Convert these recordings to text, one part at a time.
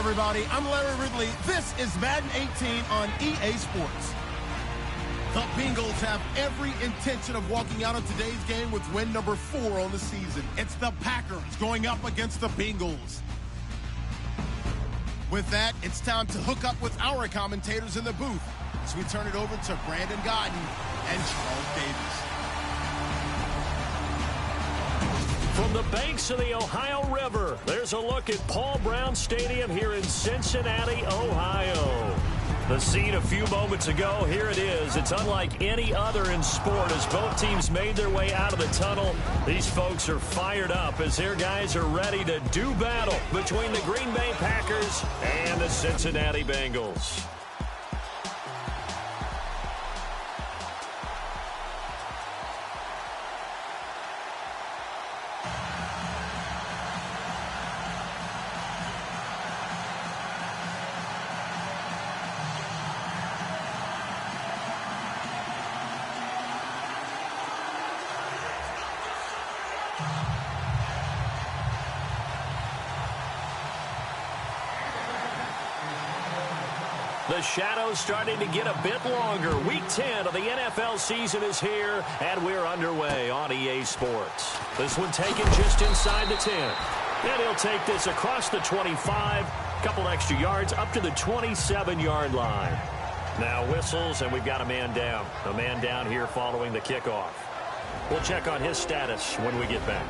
everybody. I'm Larry Ridley. This is Madden 18 on EA Sports. The Bengals have every intention of walking out of today's game with win number 4 on the season. It's the Packers going up against the Bengals. With that, it's time to hook up with our commentators in the booth as we turn it over to Brandon Godden and Charles Davis. From the banks of the Ohio River, there's a look at Paul Brown Stadium here in Cincinnati, Ohio. The scene a few moments ago, here it is. It's unlike any other in sport as both teams made their way out of the tunnel. These folks are fired up as their guys are ready to do battle between the Green Bay Packers and the Cincinnati Bengals. The shadow's starting to get a bit longer. Week 10 of the NFL season is here, and we're underway on EA Sports. This one taken just inside the 10. And he'll take this across the 25, couple extra yards up to the 27-yard line. Now whistles, and we've got a man down. A man down here following the kickoff. We'll check on his status when we get back.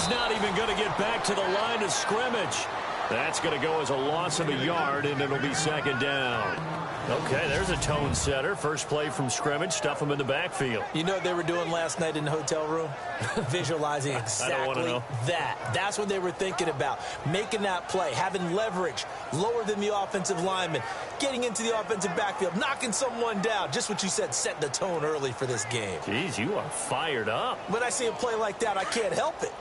Not even going to get back to the line of scrimmage. That's going to go as a loss of a yard, and it'll be second down. Okay, there's a tone setter. First play from scrimmage, stuff them in the backfield. You know what they were doing last night in the hotel room? Visualizing exactly that. That's what they were thinking about. Making that play, having leverage, lower than the offensive lineman, getting into the offensive backfield, knocking someone down. Just what you said, set the tone early for this game. Jeez, you are fired up. When I see a play like that, I can't help it.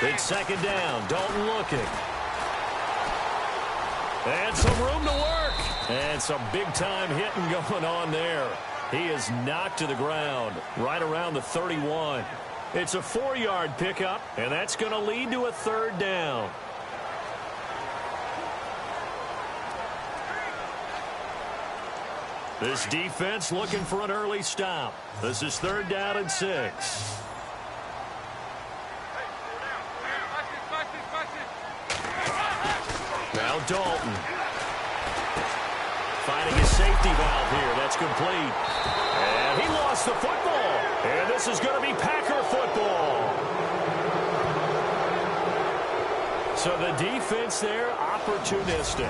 It's second down. Dalton looking. And some room to work. And some big-time hitting going on there. He is knocked to the ground right around the 31. It's a 4-yard pickup, and that's going to lead to a third down. This defense looking for an early stop. This is third down and 6. Now Dalton. Finding his safety valve here. That's complete. And he lost the football. And this is going to be Packer football. So the defense there, opportunistic.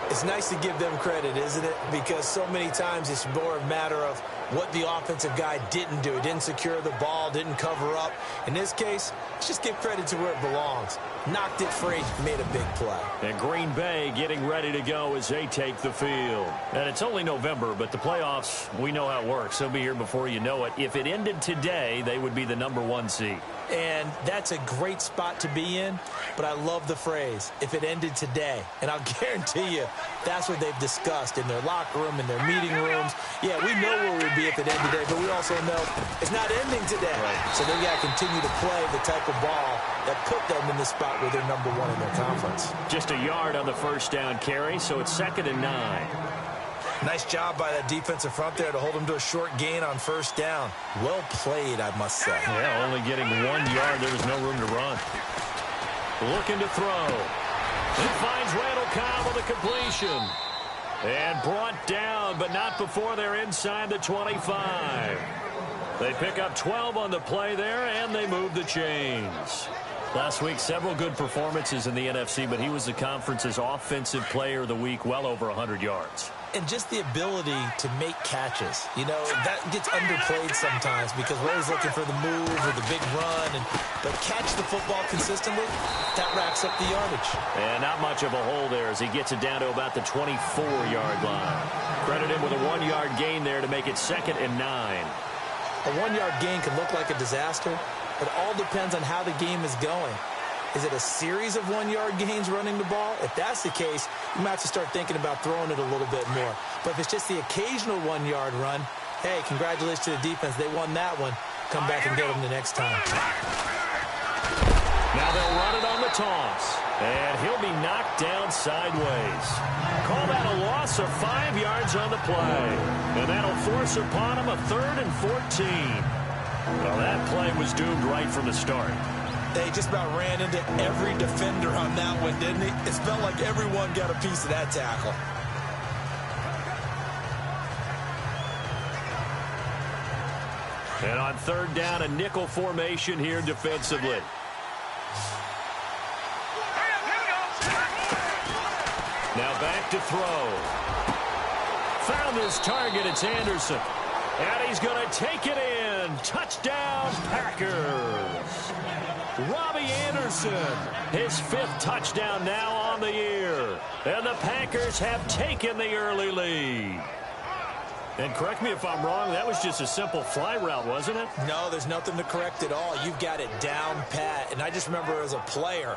It's nice to give them credit, isn't it? Because so many times it's more a matter of what the offensive guy didn't do. Didn't secure the ball, didn't cover up. In this case, let's just give credit to where it belongs. Knocked it free, made a big play. And Green Bay getting ready to go as they take the field. And it's only November, but the playoffs, we know how it works. They'll be here before you know it. If it ended today, they would be the #1 seed. And that's a great spot to be in, but I love the phrase, if it ended today. And I'll guarantee you, that's what they've discussed in their locker room, in their meeting rooms. Yeah, we know where we'd be if it ended today, but we also know it's not ending today. Right. So they got to continue to play the type of ball that put them in the spot where they're #1 in their conference. Just a yard on the first down carry, so it's 2nd and 9. Nice job by that defensive front there to hold them to a short gain on first down. Well played, I must say. Yeah, only getting 1 yard. There was no room to run. Looking to throw. It finds Randall Cobb with a completion. And brought down, but not before they're inside the 25. They pick up 12 on the play there, and they move the chains. Last week, several good performances in the NFC, but he was the conference's offensive player of the week, well over 100 yards. And just the ability to make catches. You know, that gets underplayed sometimes because we're always looking for the move or the big run. But catch the football consistently, that racks up the yardage. And not much of a hole there as he gets it down to about the 24-yard line. Credit him with a 1-yard gain there to make it 2nd and 9. A 1-yard gain can look like a disaster. It all depends on how the game is going. Is it a series of 1-yard gains running the ball? If that's the case, you might have to start thinking about throwing it a little bit more. But if it's just the occasional 1-yard run, hey, congratulations to the defense. They won that one. Come back and get them the next time. Now they'll run it on the toss. And he'll be knocked down sideways. Call that a loss of 5 yards on the play. And that'll force upon him a 3rd and 14. Well, that play was doomed right from the start. They just about ran into every defender on that one, didn't he? It felt like everyone got a piece of that tackle. And on 3rd down, a nickel formation here defensively. Now back to throw. Found his target. It's Anderson. And he's going to take it in. Touchdown, Packers. Robbie Anderson, his 5th touchdown now on the year. And the Packers have taken the early lead. And correct me if I'm wrong, that was just a simple fly route, wasn't it? No, there's nothing to correct at all. You've got it down pat. And I just remember as a player,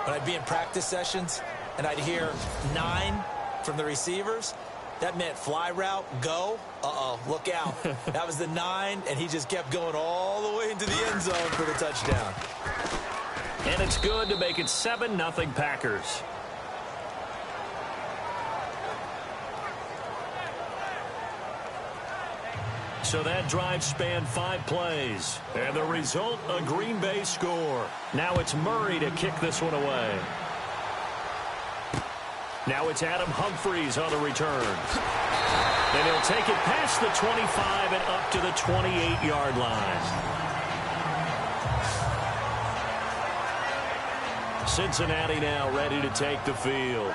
when I'd be in practice sessions, and I'd hear 9 from the receivers, that meant fly route, go. Uh-oh, look out. That was the 9, and he just kept going all the way into the end zone for the touchdown. And it's good to make it 7-0 Packers. So that drive spanned 5 plays. And the result, a Green Bay score. Now it's Murray to kick this one away. Now it's Adam Humphries on the return. And he'll take it past the 25 and up to the 28-yard line. Cincinnati now ready to take the field.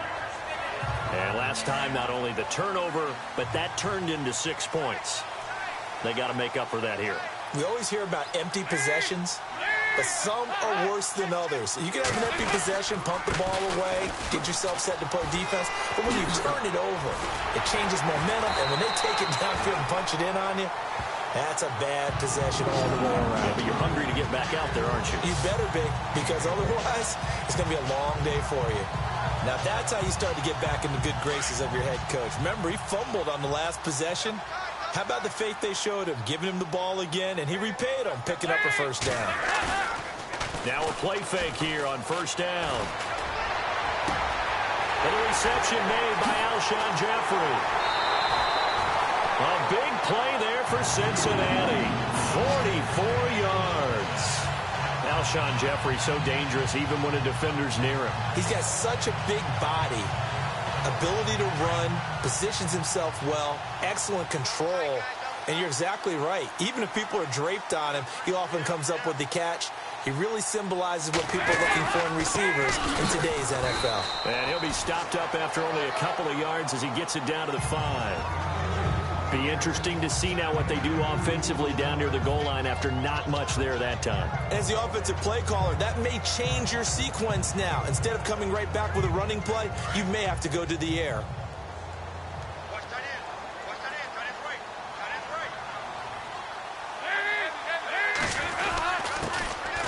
And last time, not only the turnover, but that turned into 6 points. They got to make up for that here. We always hear about empty possessions, but some are worse than others. You can have an empty possession, pump the ball away, get yourself set to play defense, but when you turn it over, it changes momentum, and when they take it downfield and punch it in on you, that's a bad possession all the way around. Yeah, but you're hungry to get back out there, aren't you? You better be, because otherwise it's going to be a long day for you. Now, that's how you start to get back in the good graces of your head coach. Remember, he fumbled on the last possession. How about the faith they showed him, giving him the ball again, and he repaid them, picking up a 1st down. Now a play fake here on 1st down. And a reception made by Alshon Jeffrey. A big play there for Cincinnati. 44 yards. Alshon Jeffrey so dangerous even when a defender's near him. He's got such a big body. Ability to run, positions himself well, excellent control, and you're exactly right. Even if people are draped on him, he often comes up with the catch. He really symbolizes what people are looking for in receivers in today's NFL. And he'll be stopped up after only a couple of yards as he gets it down to the 5. Be interesting to see now what they do offensively down near the goal line after not much there that time. As the offensive play caller, that may change your sequence now. Instead of coming right back with a running play, you may have to go to the air.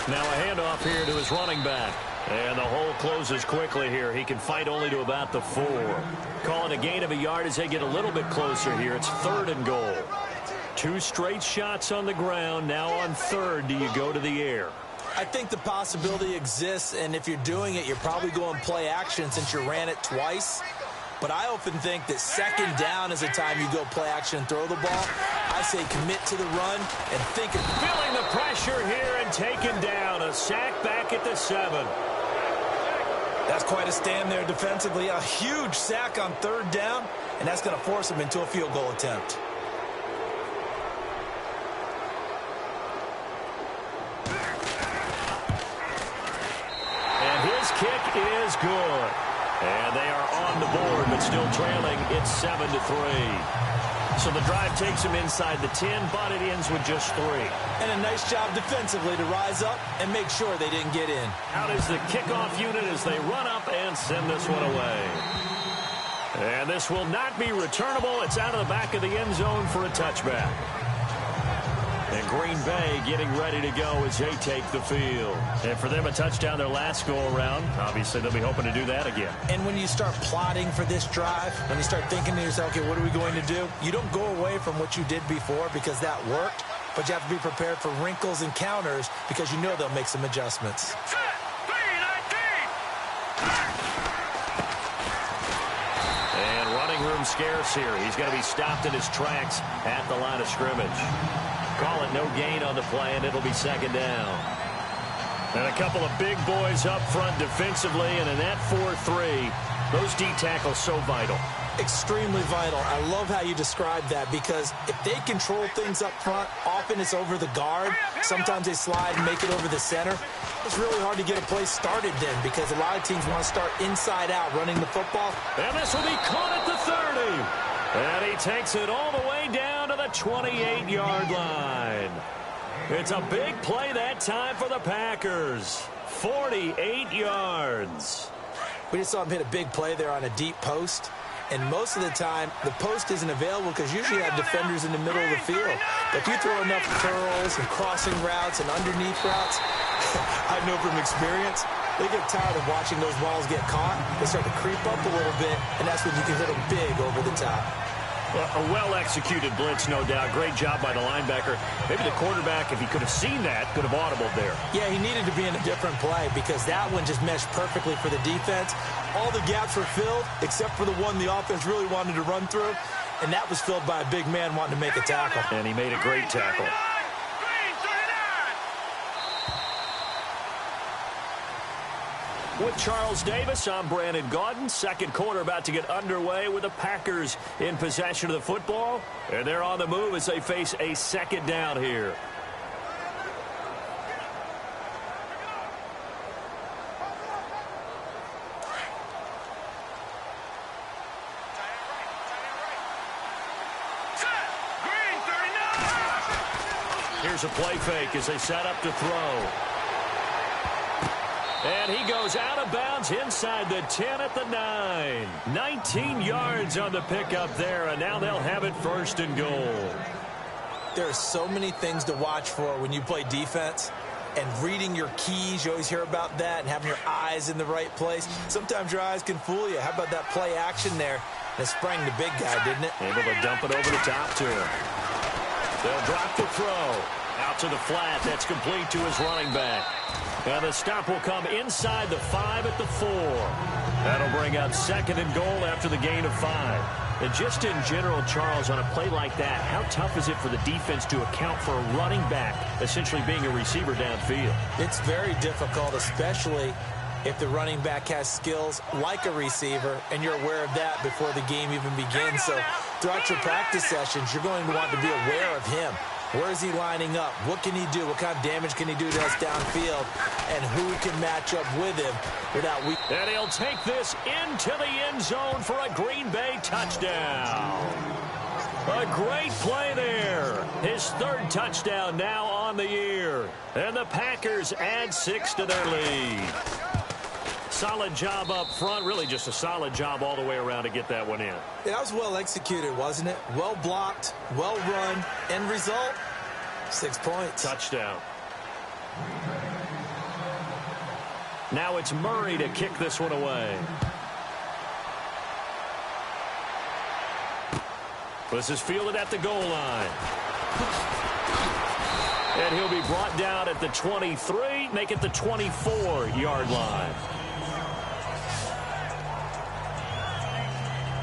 Now a handoff here to his running back. And the hole closes quickly here. He can fight only to about the 4. Calling a gain of a yard as they get a little bit closer here. It's 3rd and goal. 2 straight shots on the ground. Now on 3rd, do you go to the air? I think the possibility exists, and if you're doing it, you're probably going play action since you ran it twice. But I often think that 2nd down is the time you go play action and throw the ball. I say commit to the run and think of feeling the pressure here and taken down. A sack back at the 7. That's quite a stand there defensively. A huge sack on 3rd down, and that's going to force him into a field goal attempt. And his kick is good. And they are on the board, but still trailing. It's 7-3. So the drive takes them inside the 10, but it ends with just 3. And a nice job defensively to rise up and make sure they didn't get in. Out is the kickoff unit as they run up and send this one away. And this will not be returnable. It's out of the back of the end zone for a touchback. And Green Bay getting ready to go as they take the field. And for them, a touchdown their last go-around. Obviously, they'll be hoping to do that again. And when you start plotting for this drive, when you start thinking to yourself, okay, what are we going to do? You don't go away from what you did before because that worked, but you have to be prepared for wrinkles and counters because you know they'll make some adjustments. And running room scarce here. He's going to be stopped in his tracks at the line of scrimmage. Call it no gain on the play, and it'll be second down. And a couple of big boys up front defensively, and in that 4-3, those D tackles so vital. Extremely vital. I love how you describe that because if they control things up front, often it's over the guard. Sometimes they slide and make it over the center. It's really hard to get a play started then because a lot of teams want to start inside out running the football. And this will be caught at the 30. And he takes it all the way down to the 28-yard line. It's a big play that time for the Packers. 48 yards. We just saw him hit a big play there on a deep post. And most of the time, the post isn't available because usually you have defenders in the middle of the field. But if you throw enough curls and crossing routes and underneath routes, I know from experience, they get tired of watching those balls get caught. They start to creep up a little bit, and that's when you can hit them big over the top. Well, a well-executed blitz, no doubt. Great job by the linebacker. Maybe the quarterback, if he could have seen that, could have audibled there. Yeah, he needed to be in a different play because that one just meshed perfectly for the defense. All the gaps were filled except for the one the offense really wanted to run through, and that was filled by a big man wanting to make a tackle. And he made a great tackle. With Charles Davis, I'm Brandon Gaudin. Second quarter about to get underway with the Packers in possession of the football. And they're on the move as they face a second down here. Here's a play fake as they set up to throw. And he goes out of bounds inside the 10 at the 9. 19 yards on the pickup there, and now they'll have it first and goal. There are so many things to watch for when you play defense. And reading your keys, you always hear about that, and having your eyes in the right place. Sometimes your eyes can fool you. How about that play action there? And it sprang the big guy, didn't it? Able to dump it over the top to him. They'll drop the throw. Out to the flat. That's complete to his running back. And the stop will come inside the 5 at the 4. That'll bring up second and goal after the gain of 5. And just in general, Charles, on a play like that, how tough is it for the defense to account for a running back essentially being a receiver downfield? It's very difficult, especially if the running back has skills like a receiver, and you're aware of that before the game even begins. So throughout your practice sessions, you're going to want to be aware of him. Where is he lining up? What can he do? What kind of damage can he do to us downfield? And who can match up with him without weak? And he'll take this into the end zone for a Green Bay touchdown. A great play there. His third touchdown now on the year. And the Packers add 6 to their lead. Solid job up front. Really just a solid job all the way around to get that one in. Yeah, that was well executed, wasn't it? Well blocked, well run. End result, 6 points. Touchdown. Now it's Murray to kick this one away. This is fielded at the goal line. And he'll be brought down at the 23, make it the 24-yard line.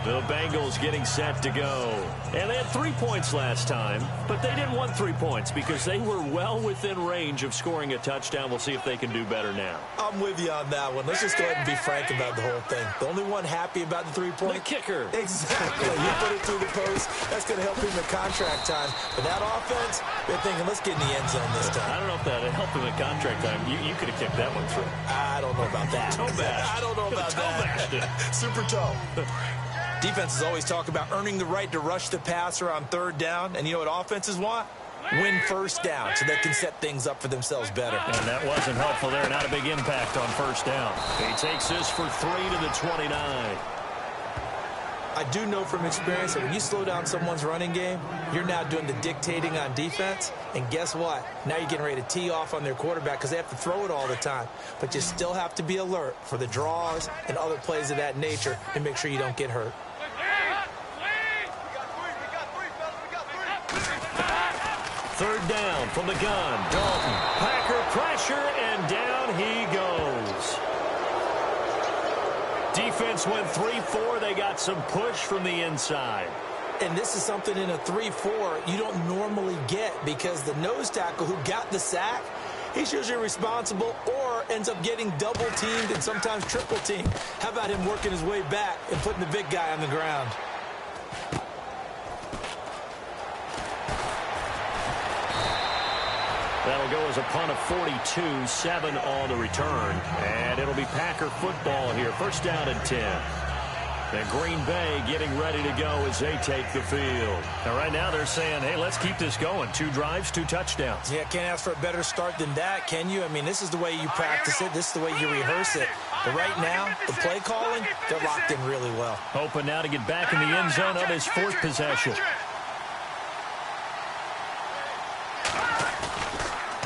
The Bengals getting set to go. And they had 3 points last time, but they didn't want 3 points because they were well within range of scoring a touchdown. We'll see if they can do better now. I'm with you on that one. Let's just go ahead and be frank about the whole thing. The only one happy about the 3-point? The kicker. Exactly. You put it through the post. That's going to help him in contract time. But that offense, they're thinking, let's get in the end zone this time. I don't know if that helped him in contract time. You could have kicked that one through. I don't know about that. Toe bash. I don't know about that. Super toe. Defenses always talk about earning the right to rush the passer on third down. And you know what offenses want? Win first down so they can set things up for themselves better. And that wasn't helpful there. Not a big impact on first down. He takes this for 3 to the 29. I do know from experience that when you slow down someone's running game, you're now doing the dictating on defense. And guess what? Now you're getting ready to tee off on their quarterback because they have to throw it all the time. But you still have to be alert for the draws and other plays of that nature and make sure you don't get hurt. Third down from the gun. Dalton. Packer pressure, and down he goes. Defense went 3-4. They got some push from the inside. And this is something in a 3-4 you don't normally get because the nose tackle who got the sack, he's usually responsible or ends up getting double-teamed and sometimes triple-teamed. How about him working his way back and putting the big guy on the ground? That'll go as a punt of 42, 7 on the return. And it'll be Packer football here. First down and 10. And Green Bay getting ready to go as they take the field. Now, right now they're saying, hey, let's keep this going. 2 drives, 2 touchdowns. Yeah, can't ask for a better start than that, can you? I mean, this is the way you practice it. This is the way you rehearse it. But right now, the play calling, they're locked in really well. Hoping now to get back in the end zone on his 4th possession.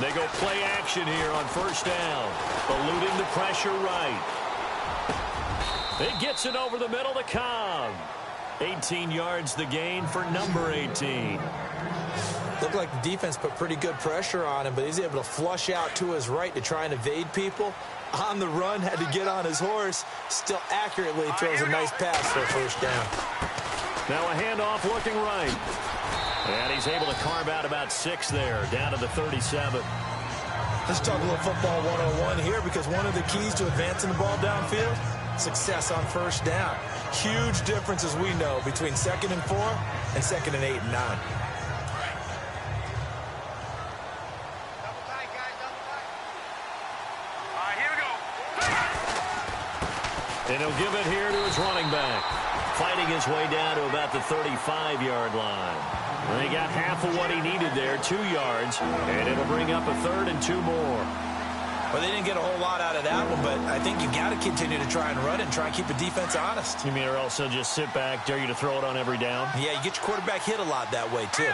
They go play action here on first down. Eluding the pressure right. It gets it over the middle to Cobb. 18 yards the gain for number 18. Looked like the defense put pretty good pressure on him, but he's able to flush out to his right to try and evade people. On the run, had to get on his horse. Still accurately throws a nice pass for a first down. Now a handoff looking right. And he's able to carve out about 6 there, down to the 37. Let's talk a little football 101 here because one of the keys to advancing the ball downfield, success on first down. Huge difference, as we know, between 2nd and 4 and 2nd and 8 and 9. And he'll give it here to his running back. Fighting his way down to about the 35-yard line. And he got half of what he needed there, 2 yards, and it'll bring up a 3rd and 2 more. Well, they didn't get a whole lot out of that one, but I think you got to continue to try and run it and try and keep the defense honest. You mean or else they'll just sit back, dare you to throw it on every down? Yeah, you get your quarterback hit a lot that way, too.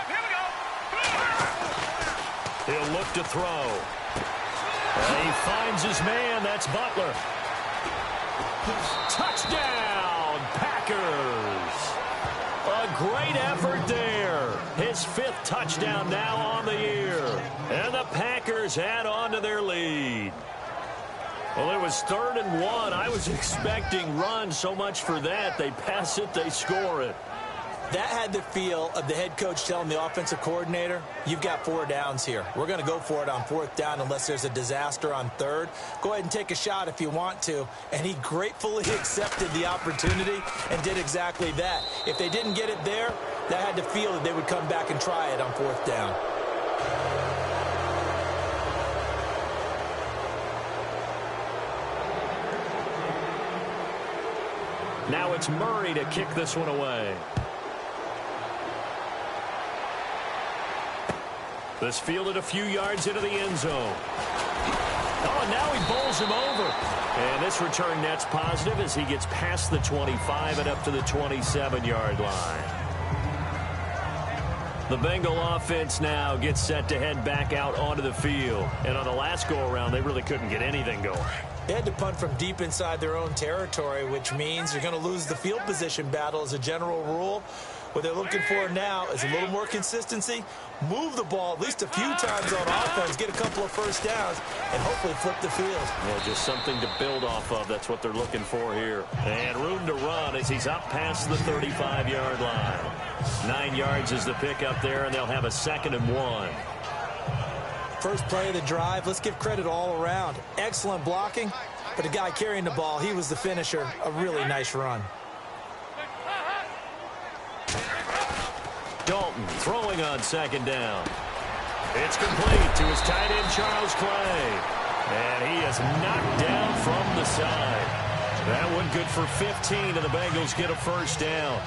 He'll look to throw. And he finds his man. That's Butler. Touchdown, Packers. A great effort there. His 5th touchdown now on the year. And the Packers add on to their lead. Well, it was 3rd and 1. I was expecting run so much for that. They pass it, they score it. That had the feel of the head coach telling the offensive coordinator, you've got 4 downs here. We're going to go for it on 4th down unless there's a disaster on 3rd. Go ahead and take a shot if you want to. And he gratefully accepted the opportunity and did exactly that. If they didn't get it there, that had the feel that they would come back and try it on 4th down. Now it's Murray to kick this one away. This fielded a few yards into the end zone. Oh, and now he bowls him over. And this return net's positive as he gets past the 25 and up to the 27-yard line. The Bengal offense now gets set to head back out onto the field. And on the last go-around, they really couldn't get anything going. They had to punt from deep inside their own territory, which means you're going to lose the field position battle as a general rule. What they're looking for now is a little more consistency, move the ball at least a few times on offense, get a couple of first downs, and hopefully flip the field. Yeah, just something to build off of. That's what they're looking for here. And room to run as he's up past the 35-yard line. 9 yards is the pickup there, and they'll have a 2nd and 1. First play of the drive, let's give credit all around. Excellent blocking, but the guy carrying the ball, he was the finisher. A really nice run. Dalton throwing on 2nd down. It's complete to his tight end, Charles Clay. And he is knocked down from the side. That one good for 15, and the Bengals get a first down.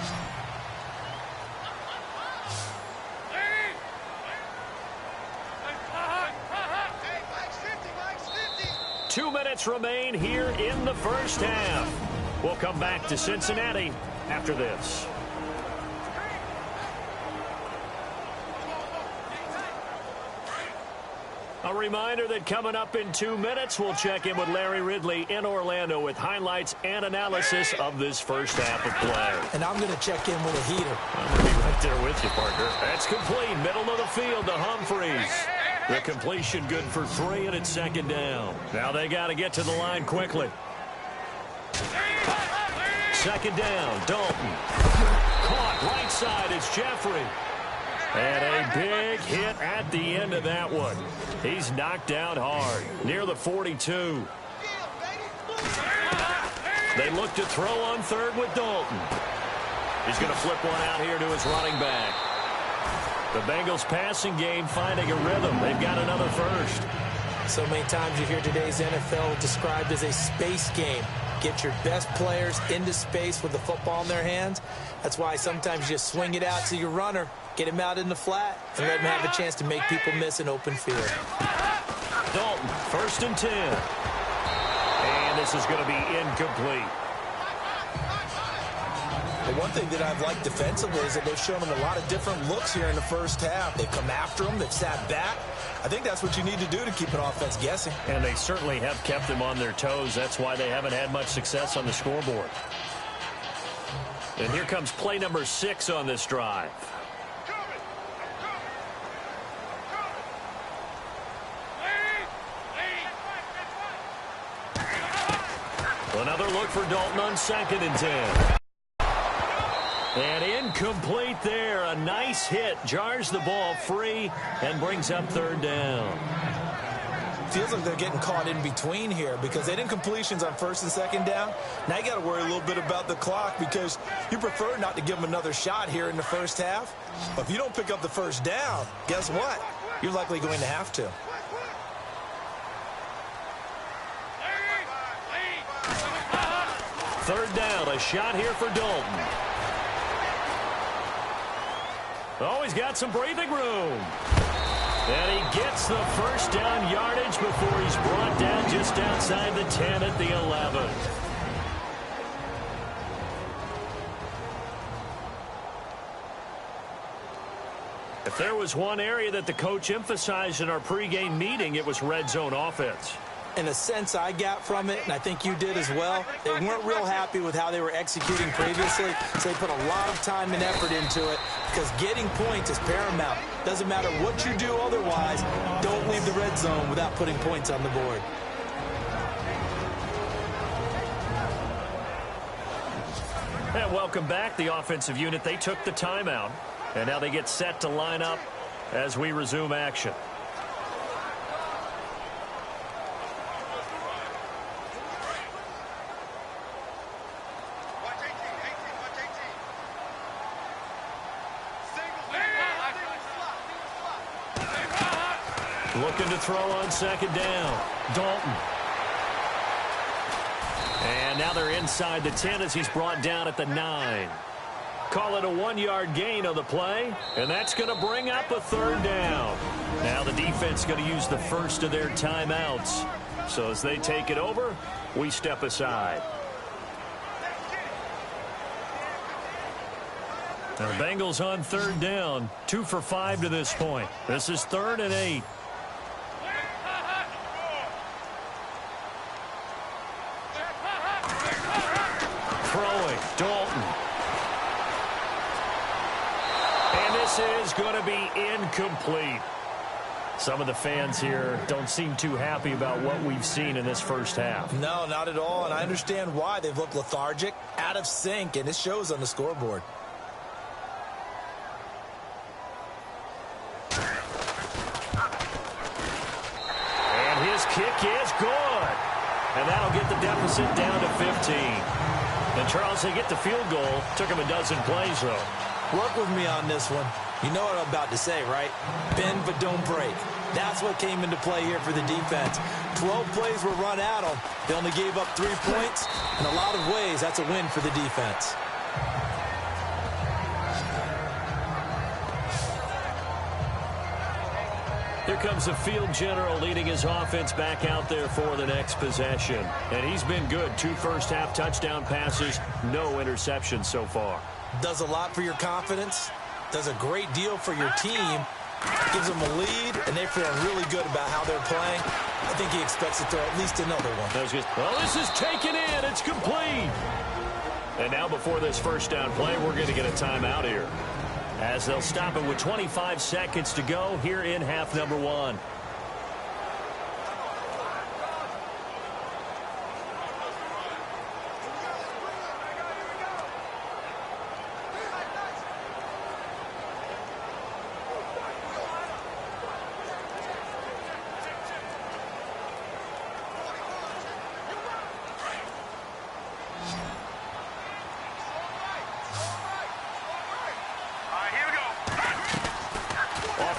Two minutes remain here in the first half. We'll come back to Cincinnati after this. A reminder that coming up in 2 minutes, we'll check in with Larry Ridley in Orlando with highlights and analysis of this first half of play. And I'm going to check in with a heater. I'm going to be right there with you, partner. That's complete. Middle of the field to Humphreys. The completion good for 3, and it's 2nd down. Now they got to get to the line quickly. 2nd down, Dalton. Caught right side, it's Jeffrey. And a big hit at the end of that one. He's knocked down hard, near the 42. They look to throw on 3rd with Dalton. He's going to flip one out here to his running back. The Bengals passing game finding a rhythm. They've got another first. So many times you hear today's NFL described as a space game. Get your best players into space with the football in their hands. That's why sometimes you just swing it out to your runner, get him out in the flat, and let him have a chance to make people miss an open field. Dalton, 1st and 10. And this is going to be incomplete. The one thing that I've liked defensively is that they've shown them a lot of different looks here in the first half. They've come after them. They've sat back. I think that's what you need to do to keep an offense guessing. And they certainly have kept them on their toes. That's why they haven't had much success on the scoreboard. And here comes play number 6 on this drive. Another look for Dalton on 2nd and 10. And incomplete there. A nice hit. Jars the ball free and brings up 3rd down. Feels like they're getting caught in between here because they didn't completions on 1st and 2nd down. Now you got to worry a little bit about the clock because you prefer not to give them another shot here in the first half. But if you don't pick up the first down, guess what? You're likely going to have to. Third down. A shot here for Dalton. Oh, he's got some breathing room. And he gets the first down yardage before he's brought down just outside the 10 at the 11. If there was one area that the coach emphasized in our pregame meeting, it was red zone offense. In a sense I got from it, and I think you did as well, they weren't real happy with how they were executing previously, so they put a lot of time and effort into it because getting points is paramount. Doesn't matter what you do otherwise, don't leave the red zone without putting points on the board. And welcome back, the offensive unit. They took the timeout, and now they get set to line up as we resume action. Looking to throw on 2nd down. Dalton. And now they're inside the 10 as he's brought down at the 9. Call it a 1-yard gain on the play, and that's going to bring up a 3rd down. Now the defense going to use the first of their timeouts. So as they take it over, we step aside. Now the Bengals on 3rd down, 2 for 5 to this point. This is 3rd and 8. Dalton. This is going to be incomplete. Some of the fans here don't seem too happy about what we've seen in this first half. No, not at all, and I understand why. They've looked lethargic, out of sync, and it shows on the scoreboard. And his kick is good. And that'll get the deficit down to 15. And Charles, they get the field goal. Took him a dozen plays, though. Work with me on this one. You know what I'm about to say, right? Bend but don't break. That's what came into play here for the defense. 12 plays were run at them. They only gave up 3 points. In a lot of ways, that's a win for the defense. Here comes the field general leading his offense back out there for the next possession. And he's been good. 2 first-half touchdown passes, no interceptions so far. Does a lot for your confidence. Does a great deal for your team. Gives them a lead, and they're feeling really good about how they're playing. I think he expects to throw at least another one. Well, this is taken in. It's complete. And now before this first down play, we're going to get a timeout here, as they'll stop it with 25 seconds to go here in half number 1.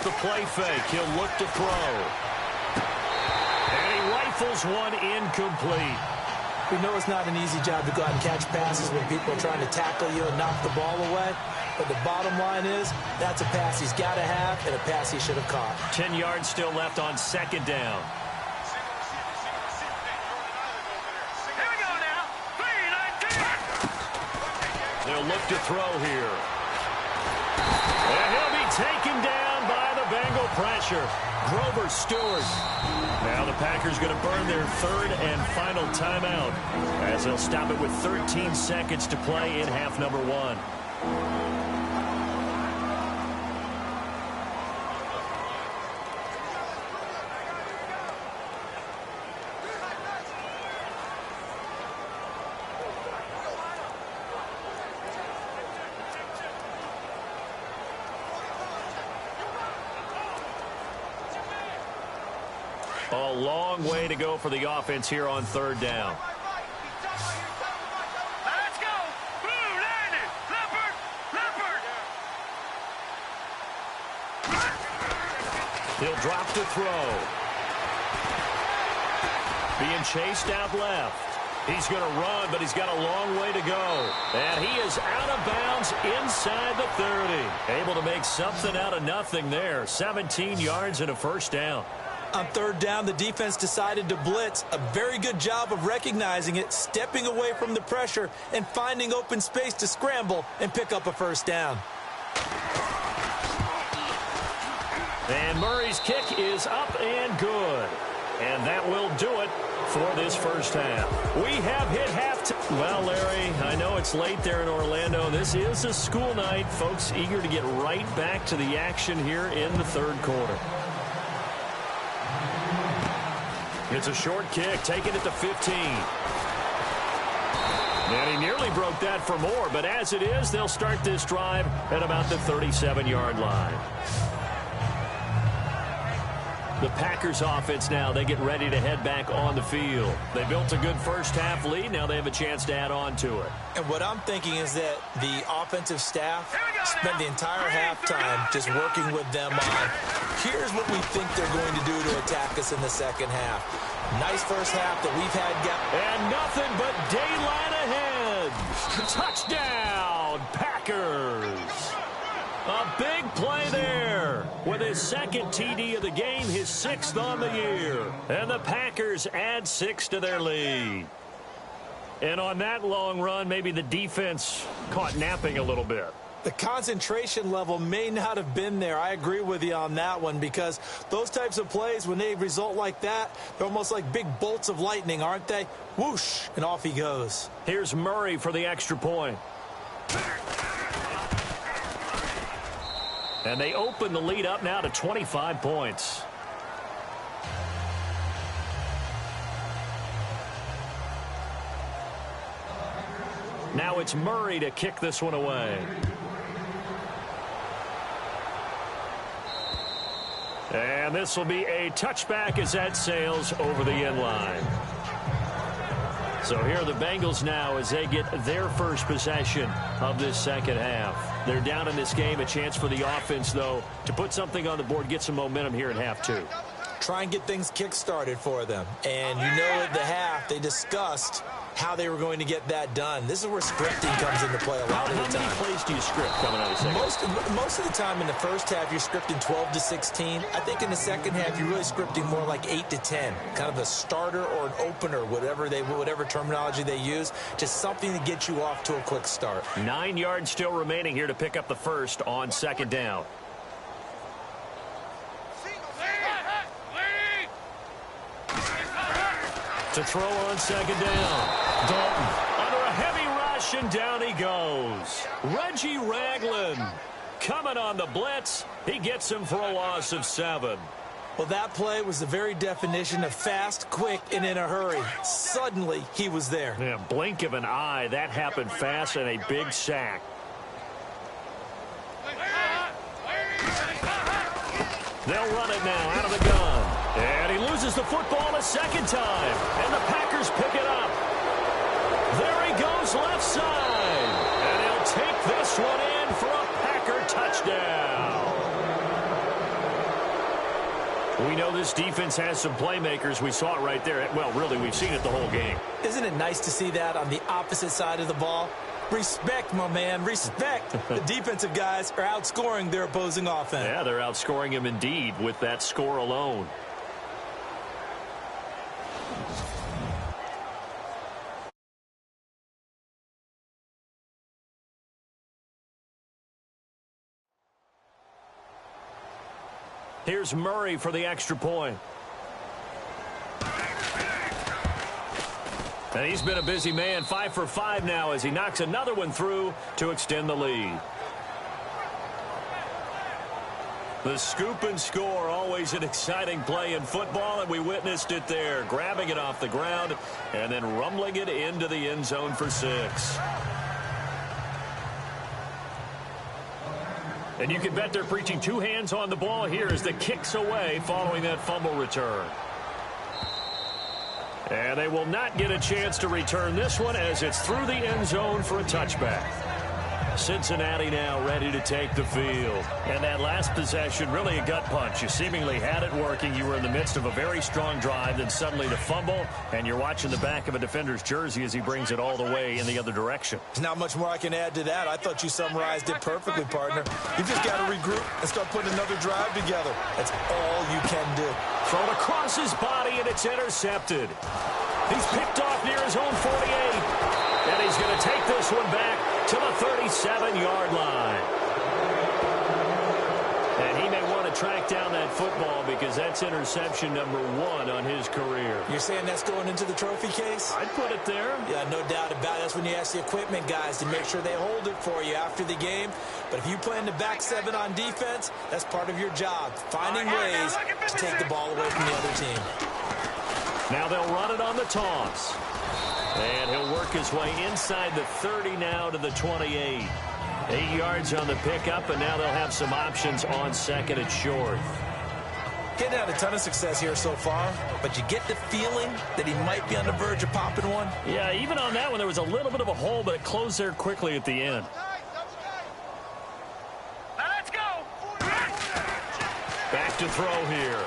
The play fake. He'll look to throw. And he rifles one incomplete. We know it's not an easy job to go out and catch passes when people are trying to tackle you and knock the ball away. But the bottom line is, that's a pass he's got to have and a pass he should have caught. 10 yards still left on second down. Here we go now. 3-19. They'll look to throw here. And he'll be taken down by the Bengal pressure. Grover Stewart. Now the Packers going to burn their 3rd and final timeout, as they'll stop it with 13 seconds to play in half number 1. A long way to go for the offense here on 3rd down. Let's go. Blue, Landon. Leopard. He'll drop to throw. Being chased out left. He's going to run, but he's got a long way to go. And he is out of bounds inside the 30. Able to make something out of nothing there. 17 yards and a first down. On 3rd down, the defense decided to blitz. A very good job of recognizing it, stepping away from the pressure, and finding open space to scramble and pick up a first down. And Murray's kick is up and good. And that will do it for this first half. We have hit halftime. Well, Larry, I know it's late there in Orlando. This is a school night. Folks eager to get right back to the action here in the 3rd quarter. It's a short kick, taking it to 15. And he nearly broke that for more, but as it is, they'll start this drive at about the 37-yard line. The Packers offense now, they get ready to head back on the field. They built a good first-half lead. Now they have a chance to add on to it. And what I'm thinking is that the offensive staff spent the entire halftime just working with them on, here's what we think they're going to do to attack us in the second half. Nice first half that we've had. And nothing but daylight ahead. Touchdown, Packers. A big play there with his 2nd TD of the game, his 6th on the year. And the Packers add 6 to their lead. And on that long run, maybe the defense caught napping a little bit. The concentration level may not have been there. I agree with you on that one, because those types of plays, when they result like that, they're almost like big bolts of lightning, aren't they? Whoosh, and off he goes. Here's Murray for the extra point. And they open the lead up now to 25 points. Now it's Murray to kick this one away. And this will be a touchback as that sails over the end line. So here are the Bengals now as they get their first possession of this second half. They're down in this game. A chance for the offense, though, to put something on the board, get some momentum here in half two. Try and get things kick-started for them. And you know at the half they discussed how they were going to get that done. This is where scripting comes into play a lot of the time. How many plays do you script coming out of the second? Most of the time in the first half, you're scripting 12 to 16. I think in the second half, you're really scripting more like 8 to 10. Kind of a starter or an opener, whatever terminology they use. Just something to get you off to a quick start. 9 yards still remaining here to pick up the first on second down. To throw on second down. Dalton under a heavy rush, and down he goes. Reggie Ragland coming on the blitz. He gets him for a loss of 7. Well, that play was the very definition of fast, quick, and in a hurry. Suddenly, he was there. Yeah, blink of an eye. That happened fast, and a big sack. They'll run it now out of the gun. And he loses the football a second time. And the Packers pick it up. There he goes left side. And he'll take this one in for a Packer touchdown. We know this defense has some playmakers. We saw it right there. Well, really, we've seen it the whole game. Isn't it nice to see that on the opposite side of the ball? Respect, my man, respect. The defensive guys are outscoring their opposing offense. Yeah, they're outscoring him indeed with that score alone. Here's Murray for the extra point. And he's been a busy man, 5 for 5 now as he knocks another one through to extend the lead. The scoop and score, always an exciting play in football, and we witnessed it there, grabbing it off the ground and then rumbling it into the end zone for 6. And you can bet they're preaching 2 hands on the ball here as the kick's away following that fumble return. And they will not get a chance to return this one as it's through the end zone for a touchback. Cincinnati now ready to take the field. And that last possession, really a gut punch. You seemingly had it working. You were in the midst of a very strong drive, then suddenly the fumble, and you're watching the back of a defender's jersey as he brings it all the way in the other direction. There's not much more I can add to that. I thought you summarized it perfectly, partner. You just got to regroup and start putting another drive together. That's all you can do. Thrown across his body, and it's intercepted. He's picked off near his own 48. And he's going to take this one back to the 37-yard line. And he may want to track down that football because that's interception number 1 on his career. You're saying that's going into the trophy case? I'd put it there. Yeah, no doubt about it. That's when you ask the equipment guys to make sure they hold it for you after the game. But if you plan to back 7 on defense, that's part of your job, finding ways to take the ball away from the other team. Now they'll run it on the toss. And he'll work his way inside the 30 now to the 28. 8 yards on the pickup, and now they'll have some options on second and short. Getting out a ton of success here so far, but you get the feeling that he might be on the verge of popping one. Yeah, even on that one, there was a little bit of a hole, but it closed there quickly at the end. Now let's go. Back to throw here.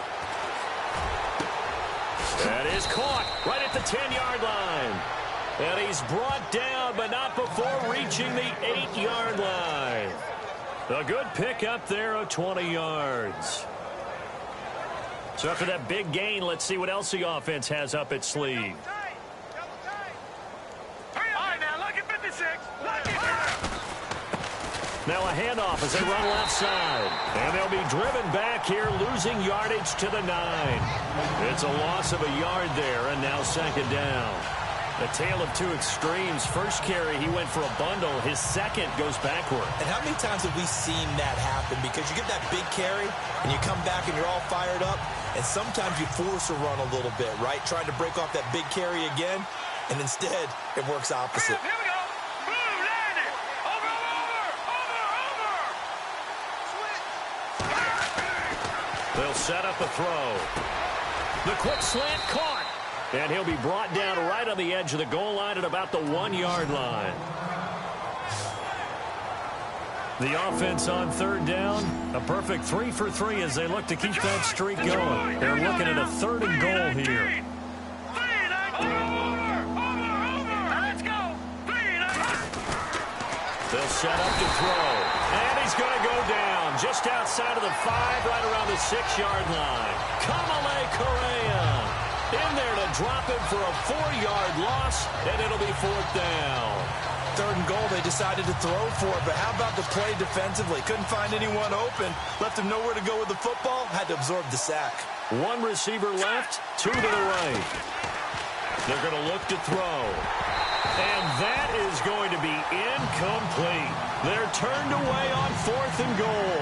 That is caught right at the 10-yard line. And he's brought down, but not before reaching the 8-yard line. A good pickup there of 20 yards. So after that big gain, let's see what else the offense has up its sleeve. All right, now look at 56. Now a handoff as they run left side. And they'll be driven back here, losing yardage to the 9. It's a loss of a yard there, and now second down. A tale of two extremes. First carry, he went for a bundle. His second goes backward. And how many times have we seen that happen? Because you get that big carry, and you come back and you're all fired up, and sometimes you force a run a little bit, right? Trying to break off that big carry again, and instead it works opposite. Here we go. Boom, landed. Over. They'll set up a throw. The quick slant caught. And he'll be brought down right on the edge of the goal line at about the 1-yard line. The offense on third down, a perfect 3 for 3 as they look to keep that streak going. They're looking at a 3rd and goal here. Let's go. They'll set up to throw. And he's going to go down just outside of the 5, right around the 6-yard line. Kamale Correa in there to drop him for a 4-yard loss, and it'll be 4th down. 3rd and goal, they decided to throw for it, but how about the play defensively? Couldn't find anyone open, left him nowhere to go with the football, had to absorb the sack. 1 receiver left, 2 to the right. They're going to look to throw. And that is going to be incomplete. They're turned away on 4th and goal.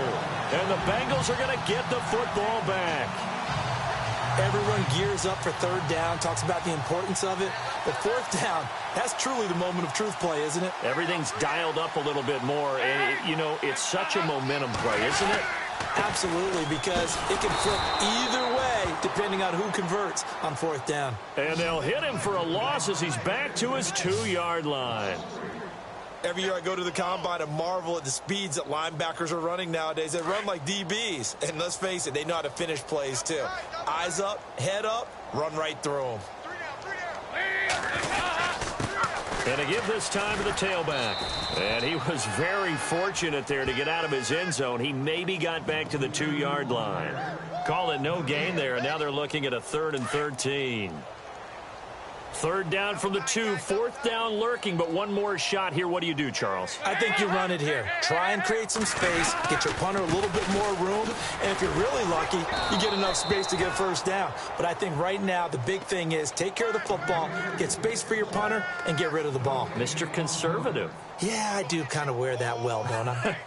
And the Bengals are going to get the football back. Everyone gears up for 3rd down, talks about the importance of it. But 4th down, that's truly the moment of truth play, isn't it? Everything's dialed up a little bit more. And, it's such a momentum play, isn't it? Absolutely, because it can flip either way depending on who converts on 4th down. And they'll hit him for a loss as he's back to his 2-yard line. Every year I go to the combine and marvel at the speeds that linebackers are running nowadays. They run like DBs. And let's face it, they know how to finish plays too. Eyes up, head up, run right through them. And to give this time to the tailback. And he was very fortunate there to get out of his end zone. He maybe got back to the 2-yard line. Call it no gain there, and now they're looking at a 3rd and 13. 3rd down from the 2, 4th down lurking, but one more shot here. What do you do, Charles? I think you run it here. Try and create some space, get your punter a little bit more room, and if you're really lucky, you get enough space to get 1st down. But I think right now the big thing is take care of the football, get space for your punter, and get rid of the ball. Mr. Conservative. Yeah, I do kind of wear that well, don't I?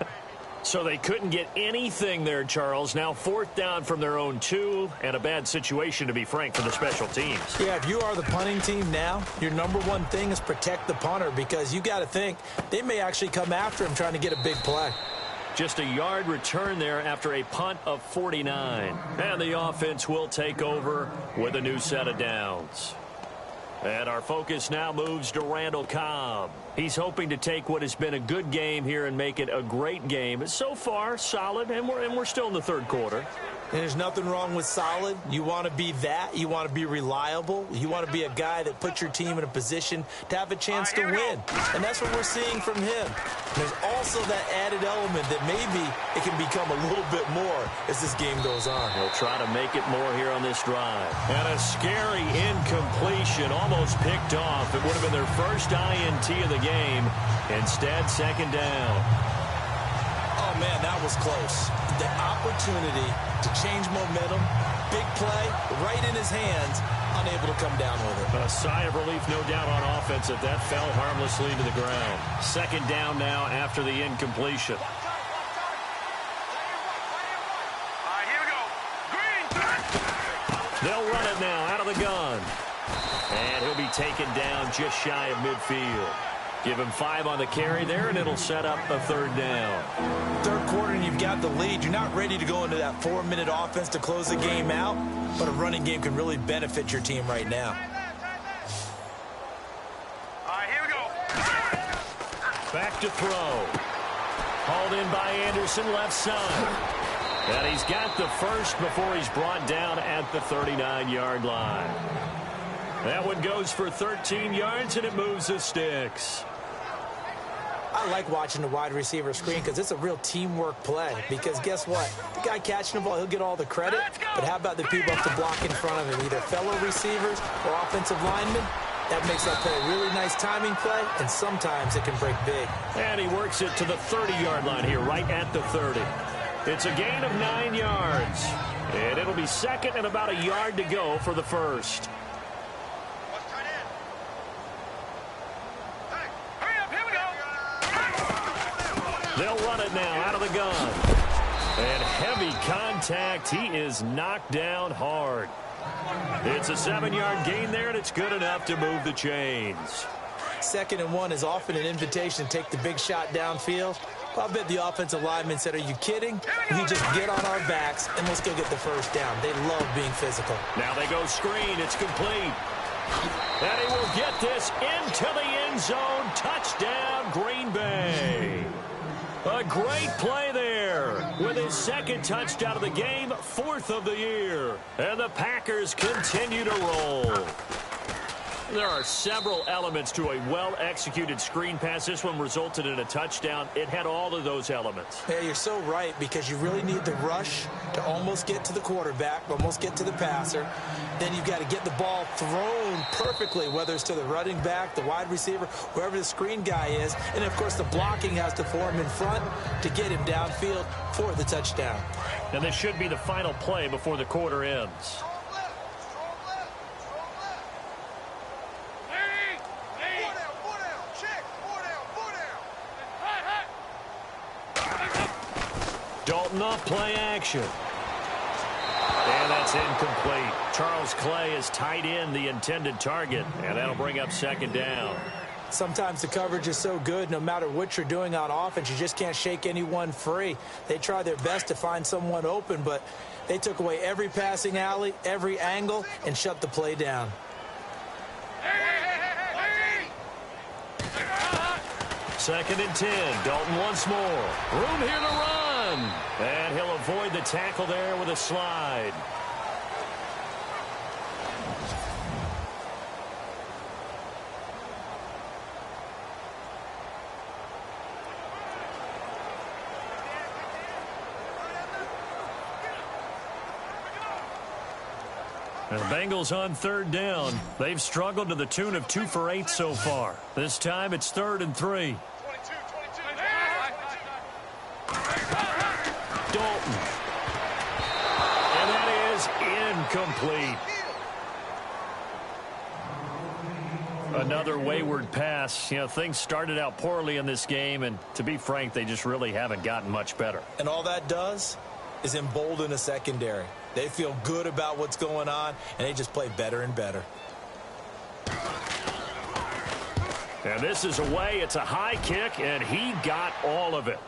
So they couldn't get anything there, Charles. Now 4th down from their own 2, and a bad situation, to be frank, for the special teams. Yeah, if you are the punting team now, your number one thing is protect the punter, because you got to think they may actually come after him trying to get a big play. Just a yard return there after a punt of 49. And the offense will take over with a new set of downs. And our focus now moves to Randall Cobb. He's hoping to take what has been a good game here and make it a great game. So far, solid, and we're still in the 3rd quarter. And there's nothing wrong with solid. You want to be that. You want to be reliable. You want to be a guy that puts your team in a position to have a chance to win. And that's what we're seeing from him. There's also that added element that maybe it can become a little bit more as this game goes on. He'll try to make it more here on this drive. And a scary incompletion, almost picked off. It would have been their first INT of the game. Instead, 2nd down. Oh, man, that was close. The opportunity to change momentum, big play, right in his hands, unable to come down with it. A sigh of relief, no doubt, on offense if that fell harmlessly to the ground. 2nd down now after the incompletion. All right, here we go. Green. They'll run it now out of the gun. And he'll be taken down just shy of midfield. Give him 5 on the carry there, and it'll set up a 3rd down. 3rd quarter, and you've got the lead. You're not ready to go into that 4-minute offense to close the game out, but a running game can really benefit your team right now. All right, here we go. Back to throw. Hauled in by Anderson, left side. And he's got the first before he's brought down at the 39-yard line. That one goes for 13 yards, and it moves the sticks. I like watching the wide receiver screen because it's a real teamwork play. Because guess what? The guy catching the ball, he'll get all the credit. But how about the people up to block in front of him, either fellow receivers or offensive linemen? That makes that play a really nice timing play, and sometimes it can break big. And he works it to the 30-yard line here, right at the 30. It's a gain of 9 yards. And it'll be 2nd and about a yard to go for the 1st. They'll run it now out of the gun. And heavy contact. He is knocked down hard. It's a 7-yard gain there, and it's good enough to move the chains. 2nd and 1 is often an invitation to take the big shot downfield. Well, I bet the offensive lineman said, are you kidding? We just get on our backs, and let's go get the first down. They love being physical. Now they go screen. It's complete. And he will get this into the end zone. Touchdown, Green Bay. A great play there with his 2nd touchdown of the game, 4th of the year. And the Packers continue to roll. There are several elements to a well-executed screen pass. This one resulted in a touchdown. It had all of those elements. Yeah, you're so right, because you really need the rush to almost get to the quarterback, almost get to the passer. Then you've got to get the ball thrown perfectly, whether it's to the running back, the wide receiver, whoever the screen guy is. And, of course, the blocking has to form in front to get him downfield for the touchdown. And this should be the final play before the quarter ends. Dalton off play action. And that's incomplete. Charles Clay is tight in the intended target, and that'll bring up 2nd down. Sometimes the coverage is so good, no matter what you're doing on offense, you just can't shake anyone free. They try their best to find someone open, but they took away every passing alley, every angle, and shut the play down. 2nd and 10. Dalton once more. Room here to run. And he'll avoid the tackle there with a slide. And the Bengals on 3rd down. They've struggled to the tune of 2 for 8 so far. This time it's 3rd and 3. Dalton. And that is incomplete. Another wayward pass. You know, things started out poorly in this game, and to be frank, they just really haven't gotten much better. And all that does is embolden a secondary. They feel good about what's going on, and they just play better and better. And this is away. It's a high kick, and he got all of it.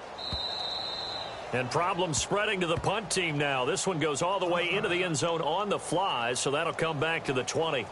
And problems spreading to the punt team now. This one goes all the way into the end zone on the fly, so that'll come back to the 20.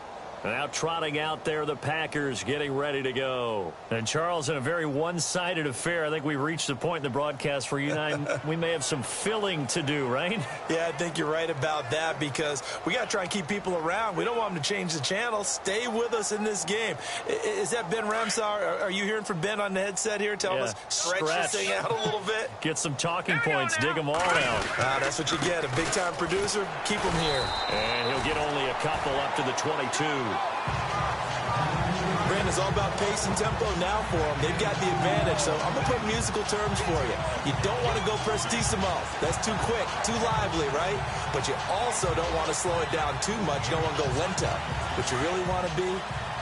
Now trotting out there, the Packers getting ready to go. And, Charles, in a very one-sided affair, I think we've reached the point in the broadcast where you and I, we may have some filling to do, right? Yeah, I think you're right about that, because we got to try and keep people around. We don't want them to change the channel. Stay with us in this game. Is that Ben Ramsar? Are you hearing from Ben on the headset here? Tell us, stretch this thing out a little bit. Get some talking points. Dig them all out. That's what you get. A big-time producer. Keep him here. And he'll get only a couple up to the 22. Brandon's all about pace and tempo now for them. They've got the advantage, so I'm going to put musical terms for you. You don't want to go prestissimo. That's too quick, too lively, right? But you also don't want to slow it down too much. You don't want to go lento. What you really want to be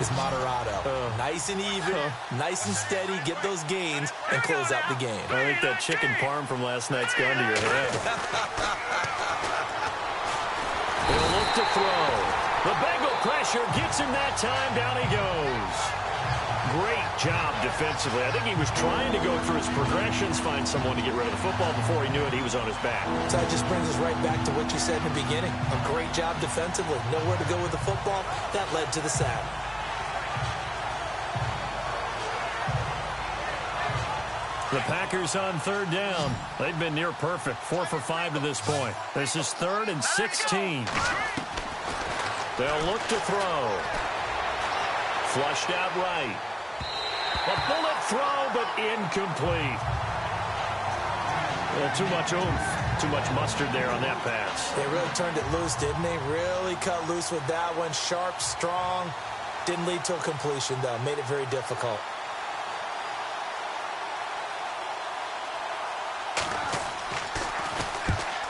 is moderato. Nice and even, nice and steady, get those gains, and close out the game. I think that chicken parm from last night's gone to your head. He'll look to throw. The Bengal pressure gets him that time. Down he goes. Great job defensively. I think he was trying to go through his progressions, find someone to get rid of the football. Before he knew it, he was on his back. So that just brings us right back to what you said in the beginning. A great job defensively. Nowhere to go with the football. That led to the sack. The Packers on 3rd down. They've been near perfect. 4 for 5 to this point. This is 3rd and 16. They'll look to throw. Flushed out right. A bullet throw, but incomplete. Well, too much oomph. Too much mustard there on that pass. They really turned it loose, didn't they? Really cut loose with that one. Sharp, strong. Didn't lead to a completion, though. Made it very difficult.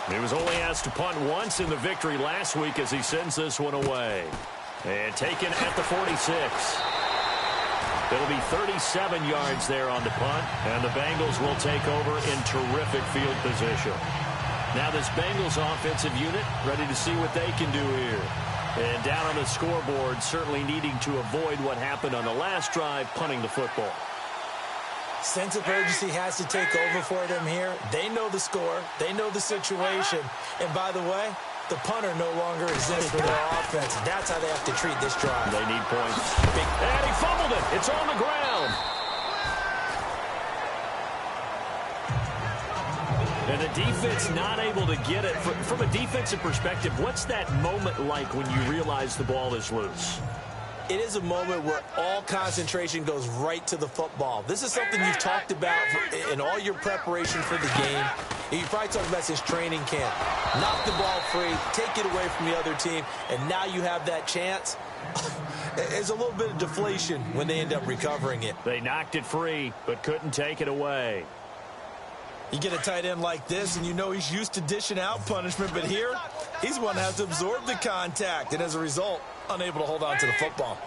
He was only asked to punt once in the victory last week as he sends this one away. And taken at the 46. It'll be 37 yards there on the punt, and the Bengals will take over in terrific field position. Now this Bengals offensive unit ready to see what they can do here. And down on the scoreboard, certainly needing to avoid what happened on the last drive, punting the football. Sense of urgency has to take over for them here. They know the score. They know the situation. And by the way, the punter no longer exists for their offense. That's how they have to treat this drive. They need points. And he fumbled it. It's on the ground. And the defense not able to get it. From a defensive perspective, what's that moment like when you realize the ball is loose? It is a moment where all concentration goes right to the football. This is something you've talked about in all your preparation for the game. You probably talked about since training camp. Knock the ball free, take it away from the other team, and now you have that chance. There's a little bit of deflation when they end up recovering it. They knocked it free, but couldn't take it away. You get a tight end like this, and you know he's used to dishing out punishment, but here, he's one that has to absorb the contact, and as a result, unable to hold on to the football.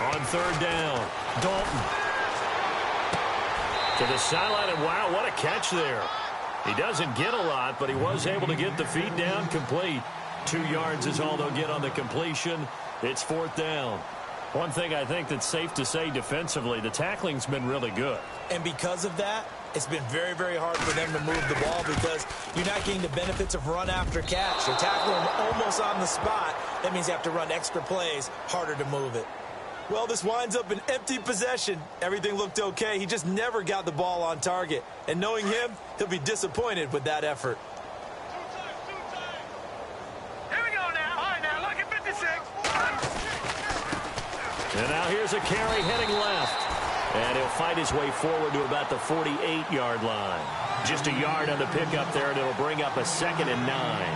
On third down, Dalton. To the sideline, and wow, what a catch there. He doesn't get a lot, but he was able to get the feet down complete. 2 yards is all they'll get on the completion. It's fourth down. One thing I think that's safe to say defensively, the tackling's been really good. And because of that, it's been very, very hard for them to move the ball because you're not getting the benefits of run after catch. You're tackling them almost on the spot. That means you have to run extra plays, harder to move it. Well, this winds up an empty possession. Everything looked okay. He just never got the ball on target. And knowing him, he'll be disappointed with that effort. Here we go now. All right, now, look at 56. And now here's a carry heading left. And he'll fight his way forward to about the 48-yard line. Just a yard on the pickup there, and it'll bring up a 2nd and 9.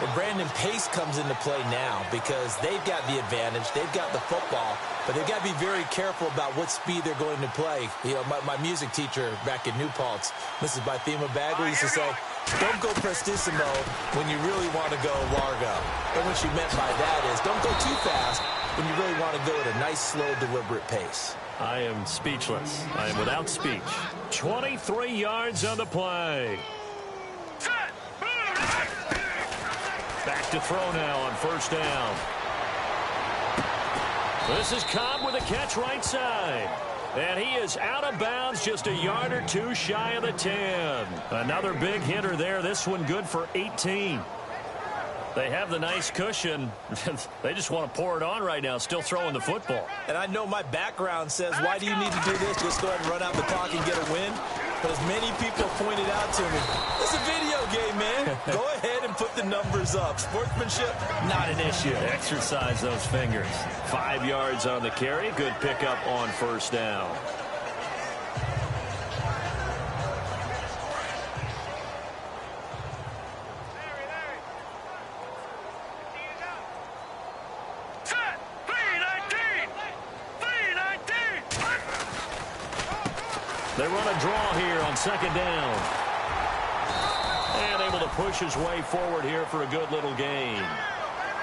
Well, Brandon, pace comes into play now because they've got the advantage. They've got the football, but they've got to be very careful about what speed they're going to play. You know, my music teacher back in New Paltz, Mrs. Bythema Bagley, used to say, don't go prestissimo when you really want to go largo. And what she meant by that is don't go too fast when you really want to go at a nice, slow, deliberate pace. I am speechless. I am without speech. 23 yards on the play. Back to throw now on first down. This is Cobb with a catch right side. And he is out of bounds, just a yard or two shy of the 10. Another big hitter there. This one good for 18. They have the nice cushion. They just want to pour it on right now, still throwing the football. And I know my background says, why do you need to do this? Just go ahead and run out the clock and get a win. But as many people have pointed out to me, it's a video game, man. Go ahead and put the numbers up. Sportsmanship, not an issue. Exercise those fingers. 5 yards on the carry. Good pickup on first down. They run a draw here on second down. And able to push his way forward here for a good little gain.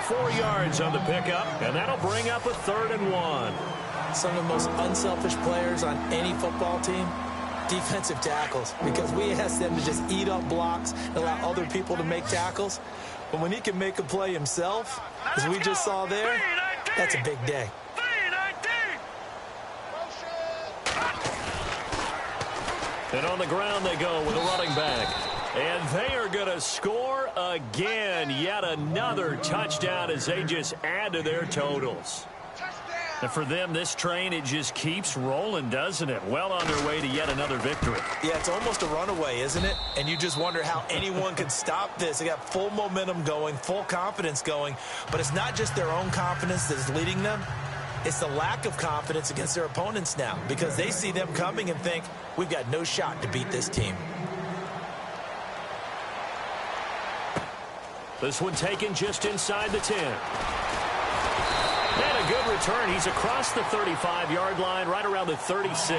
4 yards on the pickup, and that'll bring up a 3rd and 1. Some of the most unselfish players on any football team, defensive tackles, because we ask them to just eat up blocks and allow other people to make tackles. But when he can make a play himself, as we just saw there, that's a big day. And on the ground they go with a running back. And they are going to score again. Yet another touchdown as they just add to their totals. And for them, this train, it just keeps rolling, doesn't it? Well on their way to yet another victory. Yeah, it's almost a runaway, isn't it? And you just wonder how anyone could stop this. They got full momentum going, full confidence going. But it's not just their own confidence that is leading them. It's the lack of confidence against their opponents now because they see them coming and think, we've got no shot to beat this team. This one taken just inside the 10. And a good return. He's across the 35-yard line, right around the 36.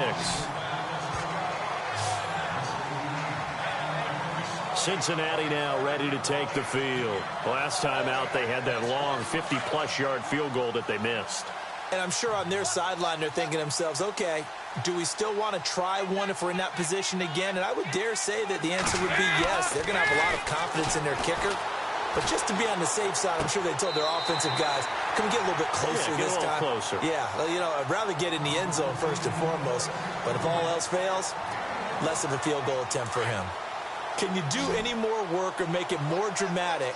Cincinnati now ready to take the field. Last time out, they had that long 50-plus yard field goal that they missed. And I'm sure on their sideline they're thinking to themselves, okay, do we still want to try one if we're in that position again? And I would dare say that the answer would be yes. They're going to have a lot of confidence in their kicker. But just to be on the safe side, I'm sure they told their offensive guys, can we get a little bit closer this time? Closer. Yeah, well, you know, I'd rather get in the end zone first and foremost. But if all else fails, less of a field goal attempt for him. Can you do any more work or make it more dramatic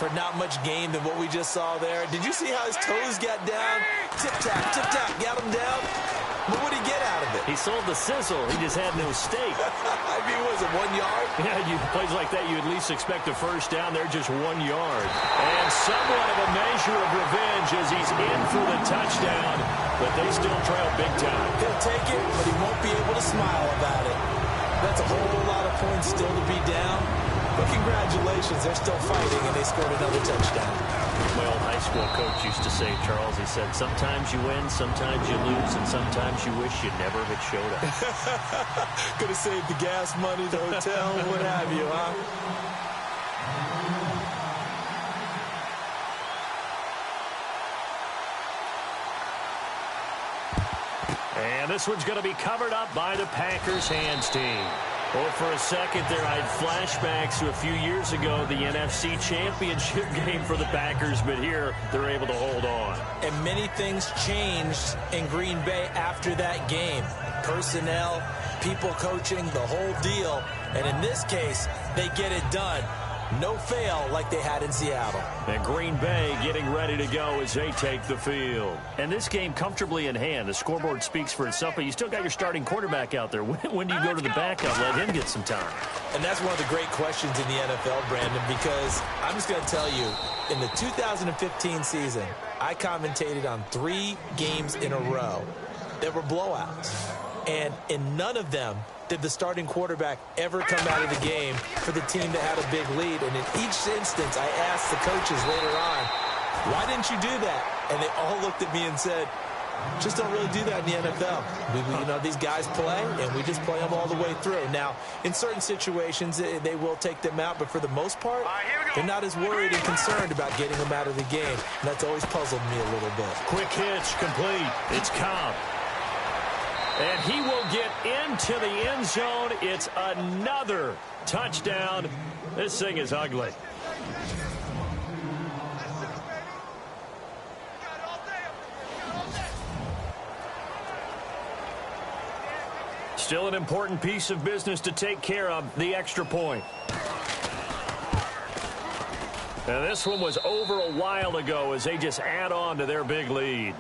for not much gain than what we just saw there? Did you see how his toes got down? Tip-tap, got him down. But what did he get out of it? He sold the sizzle. He just had no steak. I mean, was it 1 yard? Yeah, plays like that, you at least expect a first down. They're just 1 yard. And somewhat of a measure of revenge as he's in for the touchdown. But they still trail big time. He'll take it, but he won't be able to smile about it. That's a whole lot of points still to be down. But congratulations, they're still fighting, and they scored another touchdown. My old high school coach used to say, Charles, he said, sometimes you win, sometimes you lose, and sometimes you wish you never had showed up. Could have saved the gas money, the hotel, what have you, huh? And this one's going to be covered up by the Packers hands team. Well, for a second there, I had flashbacks to a few years ago, the NFC Championship game for the Packers, but here they're able to hold on. And many things changed in Green Bay after that game. Personnel, people coaching, the whole deal. And in this case, they get it done. No fail like they had in Seattle. And Green Bay getting ready to go as they take the field. And this game comfortably in hand. The scoreboard speaks for itself, but you still got your starting quarterback out there. When do you go to the backup, let him get some time? And that's one of the great questions in the NFL, Brandon, because I'm just going to tell you, in the 2015 season, I commentated on 3 games in a row that were blowouts. And in none of them did the starting quarterback ever come out of the game for the team that had a big lead. And in each instance, I asked the coaches later on, why didn't you do that? And they all looked at me and said, just don't really do that in the NFL. You know, these guys play, and we just play them all the way through. Now, in certain situations, they will take them out, but for the most part, they're not as worried and concerned about getting them out of the game. And that's always puzzled me a little bit. Quick hitch, complete. It's Cobb. And he will get into the end zone. It's another touchdown. This thing is ugly. Still an important piece of business to take care of, the extra point. And this one was over a while ago as they just add on to their big lead.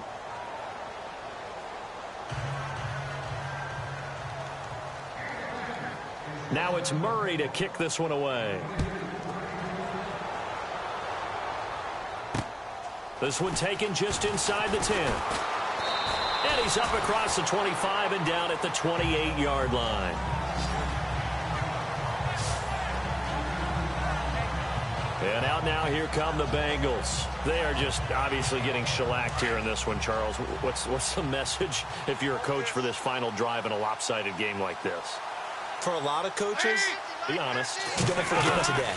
Now it's Murray to kick this one away. This one taken just inside the 10. And he's up across the 25 and down at the 28-yard line. And out now, here come the Bengals. They are just obviously getting shellacked here in this one, Charles. What's the message if you're a coach for this final drive in a lopsided game like this? For a lot of coaches, be honest, don't forget today.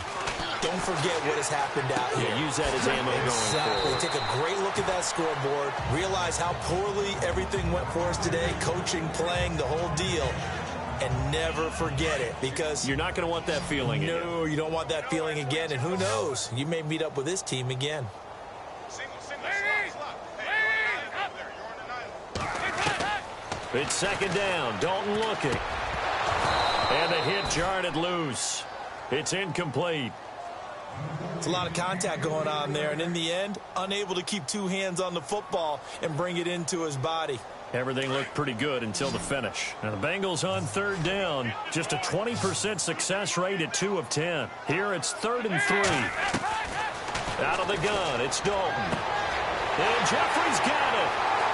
Don't forget what has happened out here. Yeah, use that as ammo going forward. Take a great look at that scoreboard. Realize how poorly everything went for us today. Coaching, playing, the whole deal. And never forget it, because you're not going to want that feeling again. No, you don't want that feeling again. And who knows? You may meet up with this team again. It's second down. Dalton looking. And the hit jarred it loose. It's incomplete. It's a lot of contact going on there, and in the end, unable to keep 2 hands on the football and bring it into his body. Everything looked pretty good until the finish. Now the Bengals on third down. Just a 20% success rate at 2 of 10. Here it's 3rd and 3. Out of the gun, it's Dalton. And Jeffrey's got it.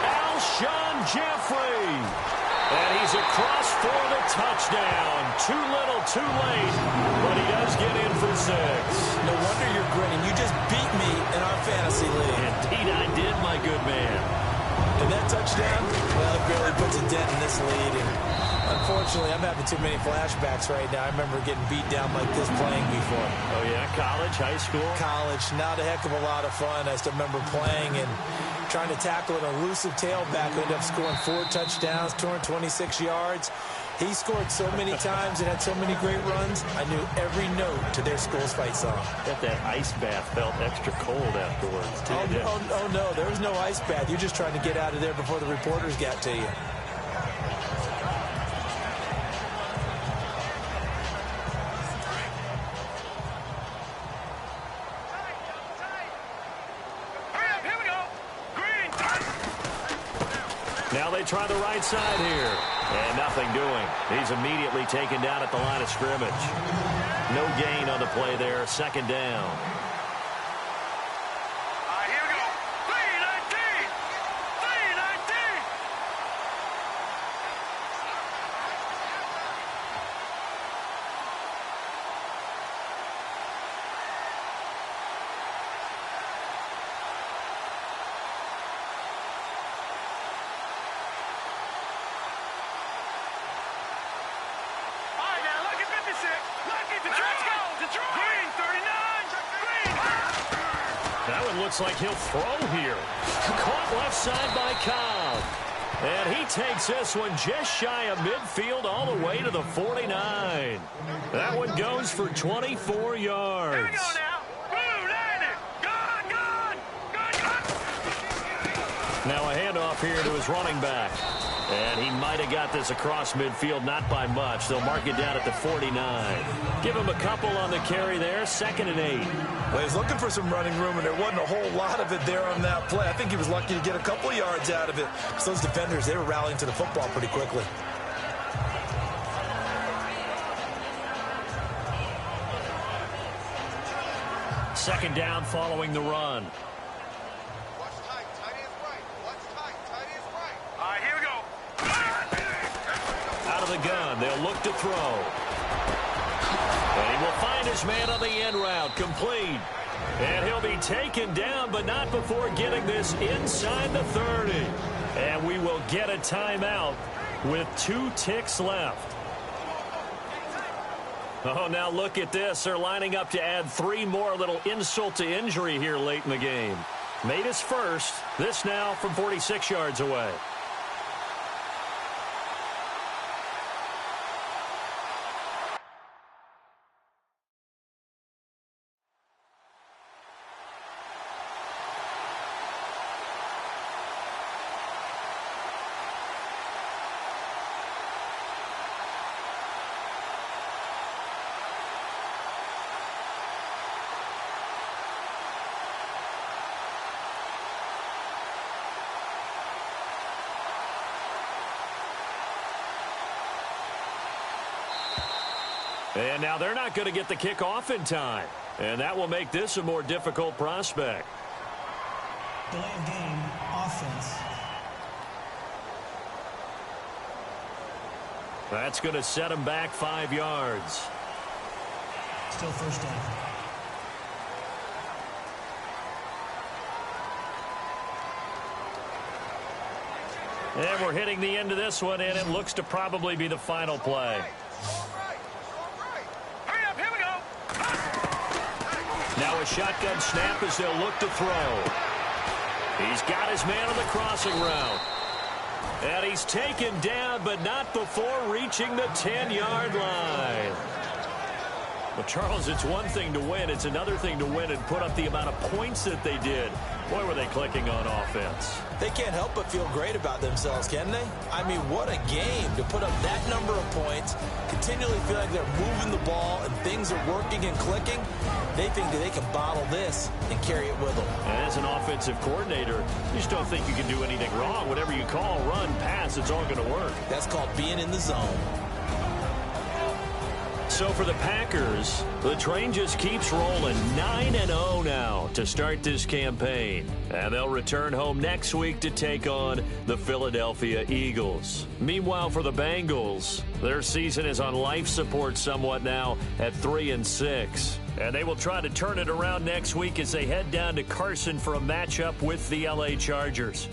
Alshon Jeffrey. And he's across for the touchdown. Too little, too late. But he does get in for 6. No wonder you're grinning. You just beat me in our fantasy league. Indeed I did, my good man. And that touchdown, well, it barely puts a dent in this lead. And unfortunately, Unfortunately, I'm having too many flashbacks right now. I remember getting beat down like this playing before. Oh, yeah? College, high school? College. Not a heck of a lot of fun. I still remember playing and trying to tackle an elusive tailback who ended up scoring 4 touchdowns, 226 yards. He scored so many times and had so many great runs, I knew every note to their school's fight song. Bet that ice bath felt extra cold afterwards, too. Oh, no, there was no ice bath. You're just trying to get out of there before the reporters got to you. Now they try the right side here. And nothing doing. He's immediately taken down at the line of scrimmage. No gain on the play there. 2nd down. Here we go. 3-19. 3-19. That one looks like he'll throw here. Caught left side by Cobb. And he takes this one just shy of midfield all the way to the 49. That one goes for 24 yards. Here we go now. Boom, landed. Gone. Now a handoff here to his running back. And he might have got this across midfield, not by much. They'll mark it down at the 49. Give him a couple on the carry there, 2nd and 8. Well, he's looking for some running room, and there wasn't a whole lot of it there on that play. I think he was lucky to get a couple of yards out of it. Because those defenders, they were rallying to the football pretty quickly. Second down following the run. Here we go. Out of the gun, they'll look to throw. And he will find his man on the end route, complete. And he'll be taken down, but not before getting this inside the 30. And we will get a timeout with 2 ticks left. Oh, now look at this. They're lining up to add 3 more, a little insult to injury here late in the game. Made his first. This now from 46 yards away. And now they're not going to get the kickoff in time. And that will make this a more difficult prospect. Delay of game, offense. That's going to set him back 5 yards. Still first down. And we're hitting the end of this one, and it looks to probably be the final play. Now a shotgun snap as they'll look to throw. He's got his man on the crossing route. And he's taken down, but not before reaching the 10-yard line. Well, Charles, it's one thing to win. It's another thing to win and put up the amount of points that they did. Boy, were they clicking on offense. They can't help but feel great about themselves, can they? I mean, what a game to put up that number of points, continually feel like they're moving the ball and things are working and clicking. They think that they can bottle this and carry it with them. And as an offensive coordinator, you just don't think you can do anything wrong. Whatever you call, run, pass, it's all going to work. That's called being in the zone. So for the Packers, the train just keeps rolling 9-0 now to start this campaign. And they'll return home next week to take on the Philadelphia Eagles. Meanwhile, for the Bengals, their season is on life support somewhat now at 3-6. And they will try to turn it around next week as they head down to Carson for a matchup with the LA Chargers.